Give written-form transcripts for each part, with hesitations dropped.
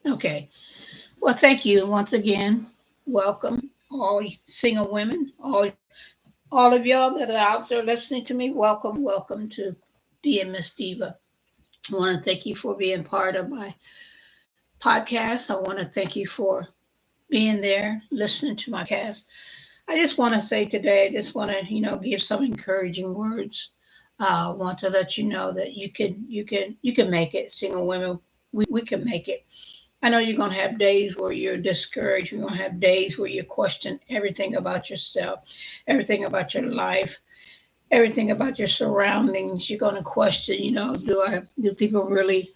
Okay. Well, thank you once again. Welcome, all single women, all of y'all that are out there listening to me. Welcome to being Miss Diva. I want to thank you for being part of my podcast. I want to thank you for being there, listening to my cast. I just want to say today, I just want to, give some encouraging words. Want to let you know that you can make it. Single women, we can make it. I know you're going to have days where you're discouraged. You're going to have days where you question everything about yourself, everything about your life, everything about your surroundings. You're going to question, do people really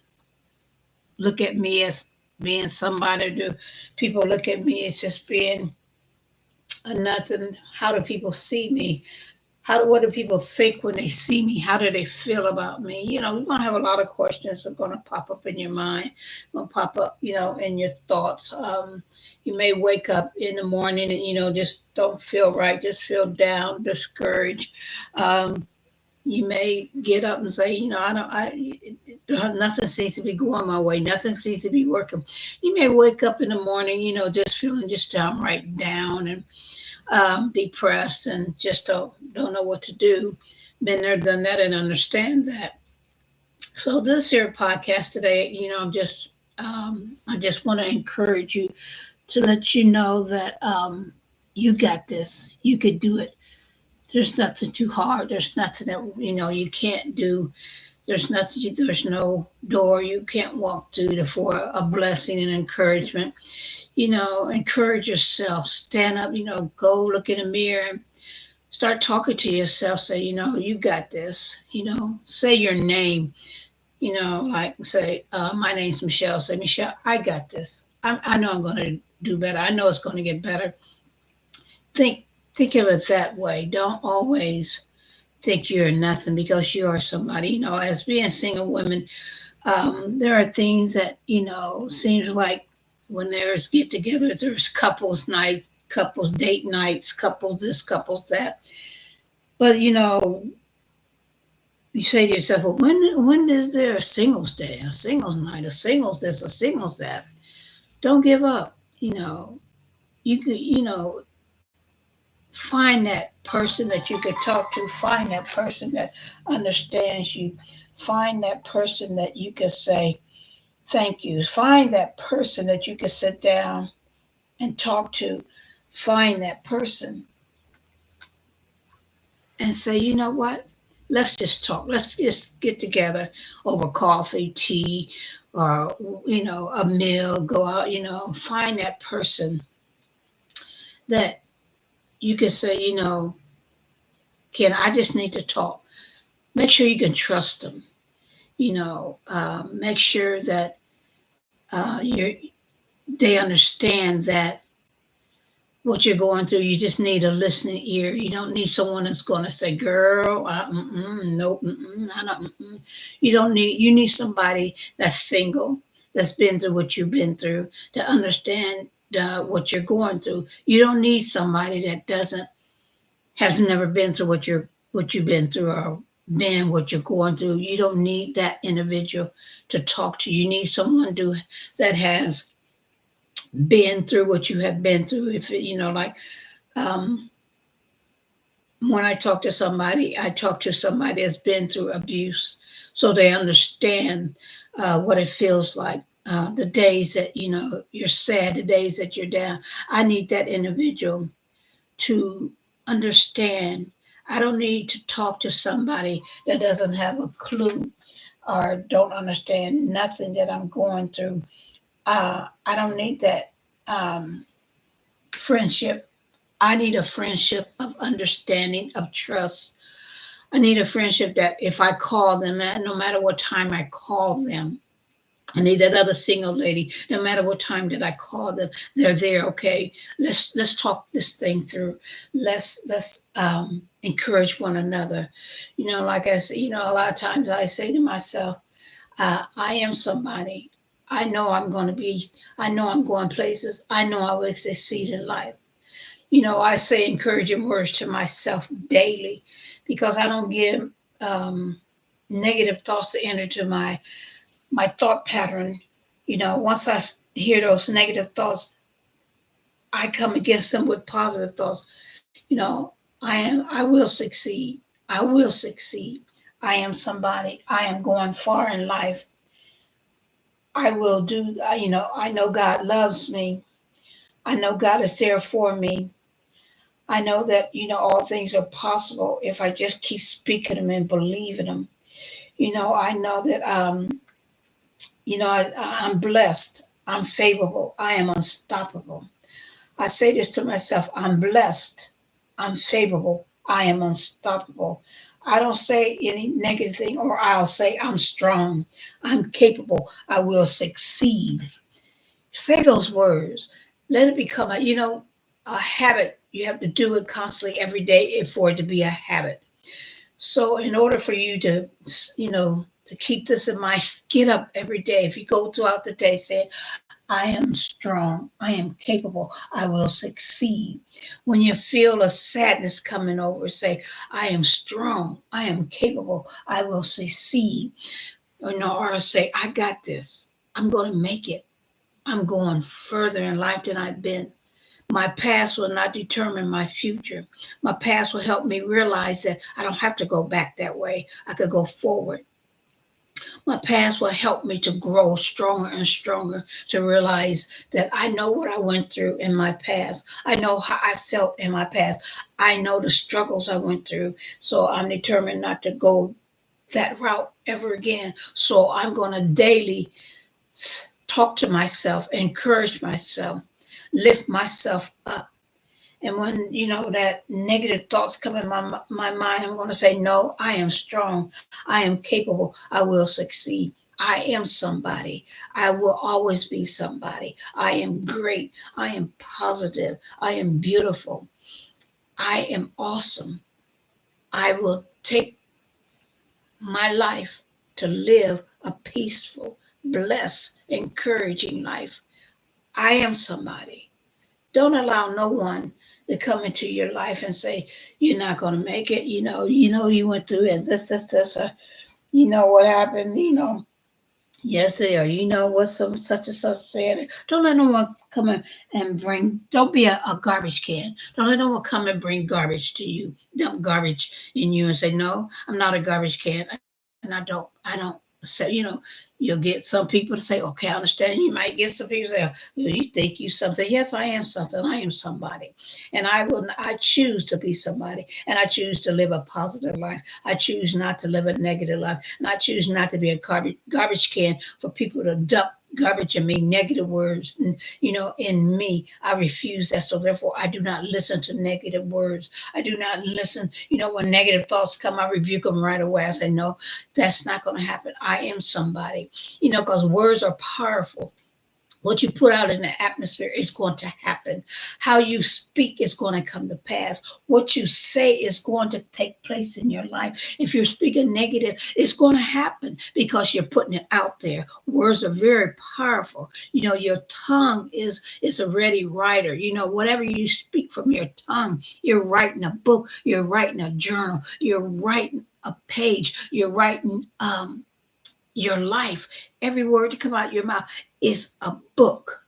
look at me as being somebody? Do people look at me as just being a nothing? How do people see me? What do people think when they see me? How do they feel about me? You're gonna have a lot of questions that are gonna pop up in your mind, gonna pop up, in your thoughts. You may wake up in the morning and just don't feel right, just feel down, discouraged. Um, you may get up and say, I don't, nothing seems to be going my way. Nothing seems to be working. You may wake up in the morning, just feeling just downright down and depressed and just don't know what to do. Been there, done that, and understand that. So this here podcast today, I just want to encourage you to let you know that you got this. You could do it. There's nothing too hard. There's nothing that you can't do. There's nothing. There's no door you can't walk through for a blessing and encouragement. Encourage yourself. Stand up. Go look in the mirror and start talking to yourself. Say, you got this. Say your name. Like say, my name's Michelle. Say, Michelle, I got this. I know I'm going to do better. I know it's going to get better. Think think of it that way. Don't always think you're nothing because you are somebody. As being single women, there are things that seems like when there's get together, there's couples nights, couples date nights, couples this, couples that. But you say to yourself, well, when is there a singles day, a singles night, a singles this, a singles that? Don't give up. You could find that person that you could talk to, find that person that understands you, find that person that you could say thank you, find that person that you could sit down and talk to, find that person and say, you know what? Let's just talk. Let's just get together over coffee, tea, or a meal. Go out. Find that person that you can say, Ken, I just need to talk. Make sure you can trust them. Make sure that they understand that what you're going through. You just need a listening ear. You don't need someone that's going to say, "Girl, nope, I don't." You don't need. You need somebody that's single, that's been through what you've been through, to understand what you're going through. You don't need somebody that doesn't has never been through what you've been through or been what you're going through. You don't need that individual to talk to. You need someone that has been through what you have been through. If like um, when I talk to somebody, I talk to somebody that's been through abuse, so they understand what it feels like. The days that you're sad, the days that you're down. I need that individual to understand. I don't need to talk to somebody that doesn't have a clue or don't understand nothing that I'm going through. I don't need that friendship. I need a friendship of understanding, of trust. I need a friendship that if I call them, no matter what time I call them, I need that other single lady. No matter what time that I call them, they're there. Okay, let's talk this thing through. Let's encourage one another. Like I said, a lot of times I say to myself, I am somebody. I know I'm going to be. I know I'm going places. I know I will succeed in life. I say encouraging words to myself daily because I don't give um, negative thoughts to enter to my thought pattern. Once I hear those negative thoughts, I come against them with positive thoughts. I will succeed. I will succeed. I am somebody. I am going far in life. I will do, I know God loves me. I know God is there for me. I know that, all things are possible if I just keep speaking them and believing them. I know that, I'm blessed. I'm favorable. I am unstoppable. I say this to myself, I'm blessed. I'm favorable. I am unstoppable. I don't say any negative thing, or I'll say I'm strong. I'm capable. I will succeed. Say those words. Let it become a habit. You have to do it constantly every day for it to be a habit. So in order for you to, to keep this in mind, get up every day. If you go throughout the day saying, I am strong, I am capable, I will succeed. When you feel a sadness coming over, say, I am strong, I am capable, I will succeed. Or say, I got this. I'm going to make it. I'm going further in life than I've been. My past will not determine my future. My past will help me realize that I don't have to go back that way. I could go forward. My past will help me to grow stronger and stronger, to realize that I know what I went through in my past. I know how I felt in my past. I know the struggles I went through. So I'm determined not to go that route ever again. So I'm going to daily talk to myself, encourage myself, lift myself up. And when that negative thoughts come in my mind, I'm going to say, no, I am strong. I am capable. I will succeed. I am somebody. I will always be somebody. I am great. I am positive. I am beautiful. I am awesome. I will take my life to live a peaceful, blessed, encouraging life. I am somebody. Don't allow no one to come into your life and say you're not going to make it. You went through it. This. You know what happened. Yesterday, or what some such and such said. Don't let no one come in and bring. Don't be a garbage can. Don't let no one come and bring garbage to you. Dump garbage in you and say, no, I'm not a garbage can, and I don't. So you'll get some people to say, okay, I understand. You might get some people say, you think you something. Yes, I am something. I am somebody. And I choose to be somebody. And I choose to live a positive life. I choose not to live a negative life. And I choose not to be a garbage can for people to dump garbage in me, negative words, in me. I refuse that. So therefore, I do not listen to negative words. I do not listen. When negative thoughts come, I rebuke them right away. I say, no, that's not going to happen. I am somebody, because words are powerful. What you put out in the atmosphere is going to happen. How you speak is going to come to pass. What you say is going to take place in your life. If you're speaking negative, it's going to happen because you're putting it out there. Words are very powerful. Your tongue is a ready writer. Whatever you speak from your tongue, you're writing a book, you're writing a journal, you're writing a page, you're writing your life. Every word to come out your mouth is a book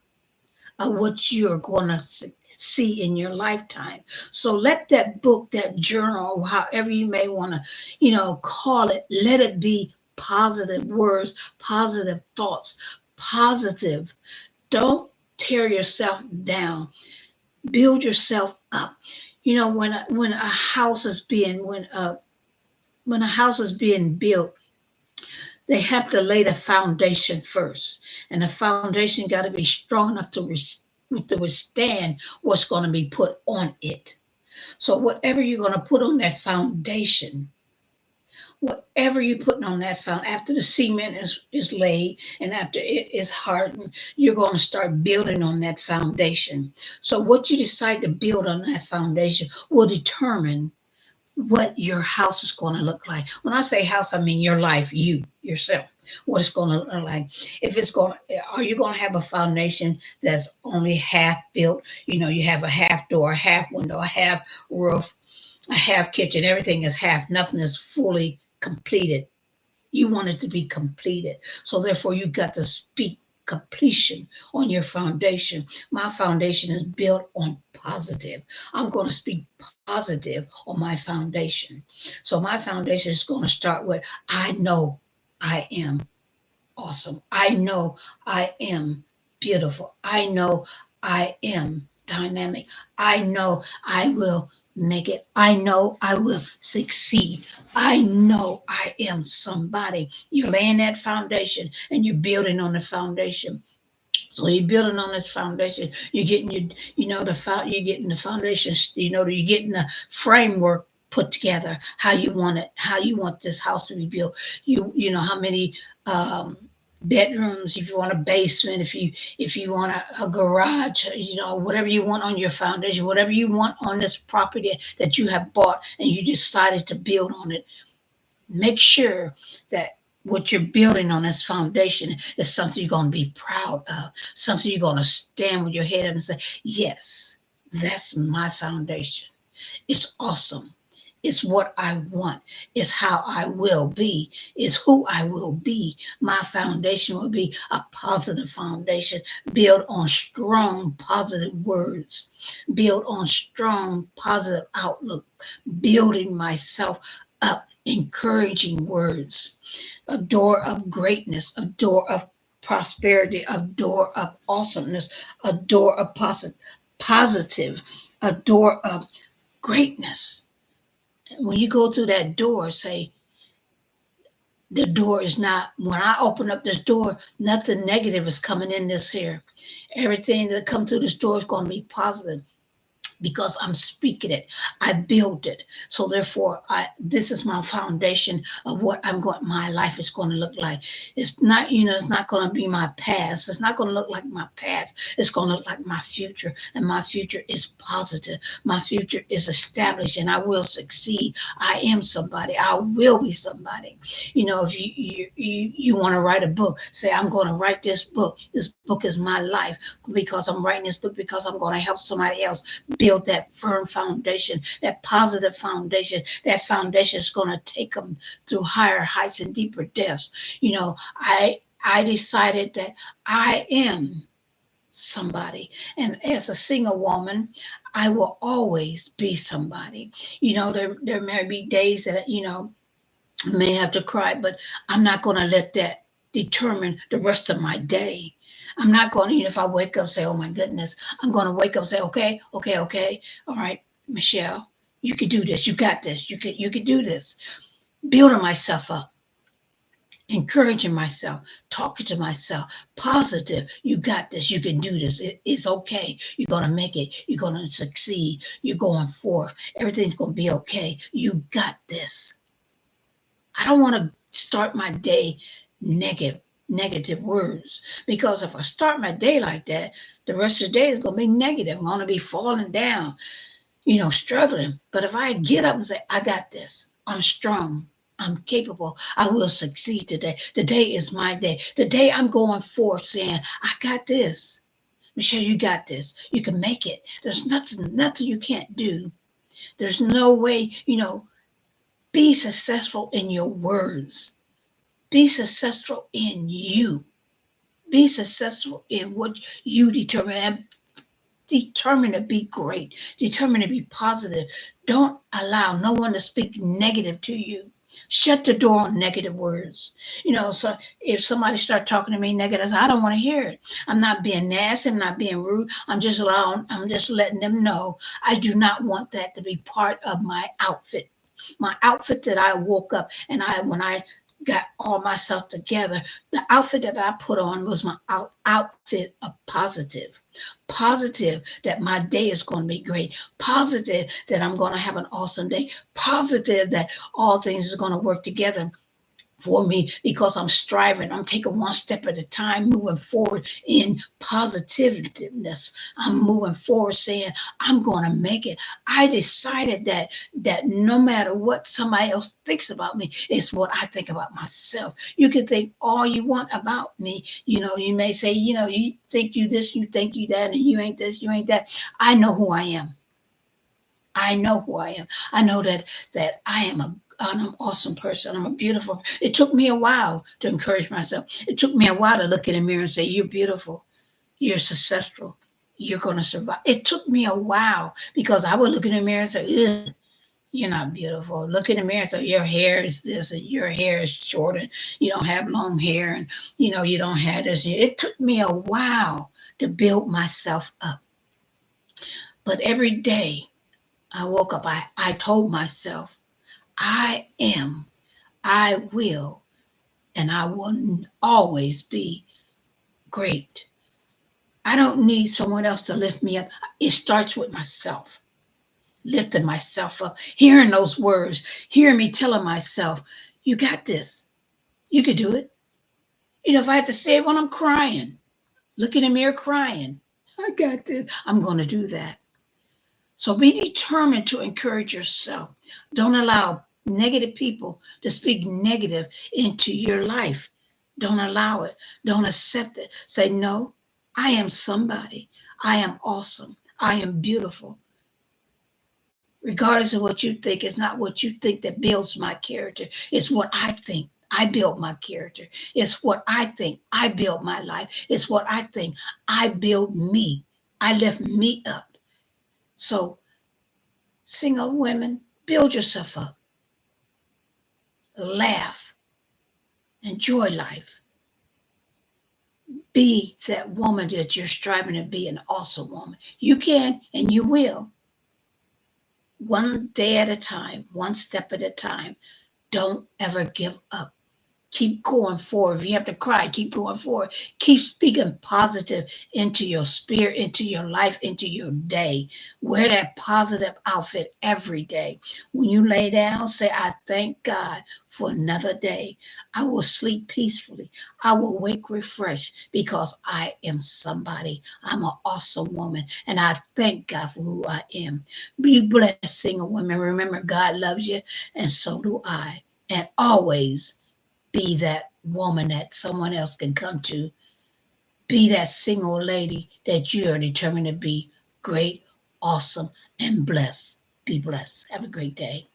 of what you're going to see in your lifetime. So let that book, that journal, however you may want to, call it, let it be positive words, positive thoughts, positive. Don't tear yourself down. Build yourself up. When a house is being when a house is being built, they have to lay the foundation first, and the foundation got to be strong enough to withstand what's going to be put on it. So whatever you're going to put on that foundation, whatever you're putting on that foundation, after the cement is laid and after it is hardened, you're going to start building on that foundation. So what you decide to build on that foundation will determine what your house is going to look like. When I say house, I mean your life, you, yourself, what it's going to look like. If it's going to, are you going to have a foundation that's only half built? You have a half door, a half window, a half roof, a half kitchen, everything is half, nothing is fully completed. You want it to be completed. So therefore you got to speak completion on your foundation. My foundation is built on positive. I'm going to speak positive on my foundation. So my foundation is going to start with I know I am awesome. I know I am beautiful. I know I am dynamic. I know I will make it. I know I will succeed. I know I am somebody. You're laying that foundation and you're building on the foundation. So you're building on this foundation. You're getting you're getting the foundation. You're getting the framework put together. How you want it. How you want this house to be built. You know how many um, bedrooms. If you want a basement. If you want a garage. Whatever you want on your foundation. Whatever you want on this property that you have bought and you decided to build on it. Make sure that what you're building on this foundation is something you're going to be proud of, something you're going to stand with your head up and say, yes, that's my foundation. It's awesome. It's what I want. It's how I will be. It's who I will be. My foundation will be a positive foundation, built on strong, positive words, built on strong, positive outlook, building myself up, encouraging words, a door of greatness, a door of prosperity, a door of awesomeness, a door of positive, a door of greatness. When you go through that door, say, the door is not, when I open up this door, nothing negative is coming in this here. Everything that comes through this door is going to be positive because I'm speaking it. I built it. So therefore, this is my foundation of what my life is going to look like. It's not going to be my past. It's not going to look like my past. It's going to look like my future. And my future is positive. My future is established and I will succeed. I am somebody. I will be somebody. If you want to write a book, say, I'm going to write this book. This book is my life because I'm writing this book because I'm going to help somebody else build that firm foundation, that positive foundation. That foundation is going to take them through higher heights and deeper depths. I decided that I am somebody. And as a single woman, I will always be somebody. There may be days that, I may have to cry, but I'm not going to let that determine the rest of my day. I'm not going to, if I wake up and say, oh my goodness, I'm going to wake up and say, okay, okay, okay. All right, Michelle, you could do this. You got this. You could do this. Building myself up, encouraging myself, talking to myself, positive. You got this. You can do this. It's okay. You're going to make it. You're going to succeed. You're going forth. Everything's going to be okay. You got this. I don't want to start my day negative words, because if I start my day like that, the rest of the day is going to be negative. I'm going to be falling down, struggling. But if I get up and say, I got this, I'm strong, I'm capable, I will succeed today. The day is my day. The day I'm going forth saying, I got this. Michelle, you got this. You can make it. There's nothing you can't do. There's no way, be successful in your words. Be successful in you. Be successful in what you determine. And determine to be great. Determine to be positive. Don't allow no one to speak negative to you. Shut the door on negative words. So if somebody start talking to me negative, I don't want to hear it. I'm not being nasty. I'm not being rude. I'm just letting them know I do not want that to be part of my outfit. My outfit that I woke up and when I got all myself together, the outfit that I put on was my outfit of positive that my day is going to be great, positive that I'm going to have an awesome day, positive that all things are going to work together for me because I'm striving. I'm taking one step at a time, moving forward in positiveness. I'm moving forward saying, I'm going to make it. I decided that no matter what somebody else thinks about me, it's what I think about myself. You can think all you want about me. You may say, you think you this, you think you that, and you ain't this, you ain't that. I know who I am. I know who I am. I know that I am I'm an awesome person. I'm a beautiful. It took me a while to encourage myself. It took me a while to look in the mirror and say, "You're beautiful. You're successful. You're going to survive." It took me a while because I would look in the mirror and say, "Ugh, you're not beautiful." Look in the mirror and say, "Your hair is this, and your hair is short, and you don't have long hair, and you don't have this." It took me a while to build myself up, but every day I woke up, I told myself, "I am, I will, and I will always be great." I don't need someone else to lift me up. It starts with myself, lifting myself up, hearing those words, hearing me telling myself, "You got this. You could do it." If I have to say it when I'm crying, look in the mirror crying, "I got this. I'm going to do that." So be determined to encourage yourself. Don't allow negative people to speak negative into your life. Don't allow it. Don't accept it. Say, "No, I am somebody. I am awesome. I am beautiful." Regardless of what you think, it's not what you think that builds my character. It's what I think. I build my character. It's what I think. I build my life. It's what I think. I build me. I lift me up. So, single women, build yourself up. Laugh. Enjoy life. Be that woman that you're striving to be, an awesome woman. You can and you will. One day at a time, one step at a time. Don't ever give up. Keep going forward. If you have to cry, keep going forward. Keep speaking positive into your spirit, into your life, into your day. Wear that positive outfit every day. When you lay down, say, "I thank God for another day. I will sleep peacefully. I will wake refreshed because I am somebody. I'm an awesome woman. And I thank God for who I am." Be blessed, single women. Remember, God loves you, and so do I. And always be that woman that someone else can come to. Be that single lady that you are determined to be great, awesome, and blessed. Be blessed. Have a great day.